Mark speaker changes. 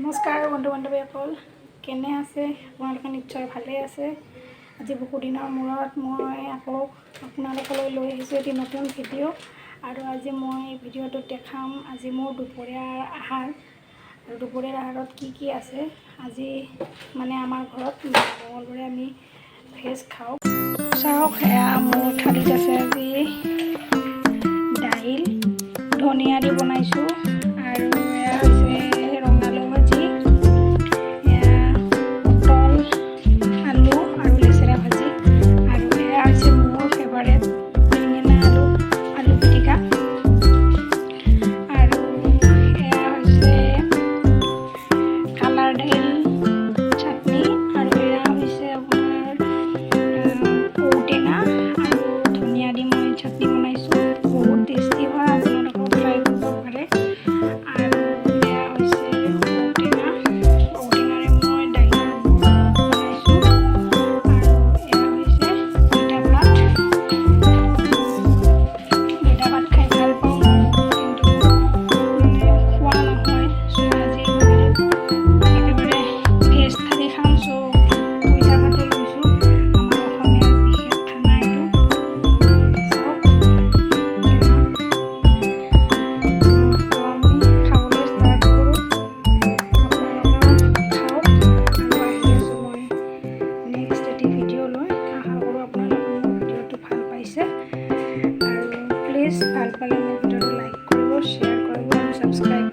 Speaker 1: নমস্কাৰ বন্ধু বান্ধৱীসকল, কেনে আছে? আপোনালোকে নিশ্চয় ভালে আছে। আজি বহু দিনৰ মূৰত মই আকৌ আপোনালোকলৈ লৈ আহিছোঁ এটি নতুন ভিডিঅ'। আৰু আজি মই ভিডিঅ'টোত দেখাম আজি মোৰ দুপৰীয়াৰ আহাৰ। আৰু দুপৰীয়াৰ আহাৰত কি আছে। আজি মানে আমাৰ ঘৰত মঙলবাৰে আমি ভেজ খাওঁ। চাওক, এয়া মোৰ থালিত আছে আজি দাইল, ধনিয়া দি বনাইছোঁ। আৰু এয়া হৈছে ৰঙালাও ভাজি, এয়া পটল, আলু আৰু লেচেৰা ভাজি। আৰু এয়া হৈছে মোৰ ফেভাৰেট বেঙেনা আলু পিটিকা। আৰু এয়া হৈছে কালাৰ দাইল চাটনি। আৰু এয়া হৈছে আপোনাৰ ঔটেঙা আৰু ধনিয়া দি মই চাটনি বনাইছোঁ। বহুত টেষ্টি হয়, আপোনালোকেও ট্ৰাই কৰিব পাৰে। আৰু এয়া হৈছে ঔটেঙাৰে মই দাইলৰ বনাইছোঁ। আৰু এয়া হৈছে পঁইতা ভাত খাই ভাল পাওঁ মই, কিন্তু খোৱা নহয়। আজি একেবাৰে ভেজ থালি খাম, পঁইতা ভাতে লৈছোঁ। আমাৰ অসমীয়াৰ বিশেষ খানা এইটো। চাওক, আমি খাবলৈ ষ্টাৰ্ট কৰোঁ। আপোনালোকেও খাওক। আৰু আহি আছোঁ মই নেক্সট এটি ভিডিঅ' লৈ। আশা কৰোঁ আপোনালোকে মোৰ ভিডিঅ'টো ভাল পাইছে। আৰু প্লিজ ভাল পালে মোৰ ভিডিঅ'টো লাইক কৰিব, শ্বেয়াৰ কৰিব আৰু ছাবস্ক্ৰাইব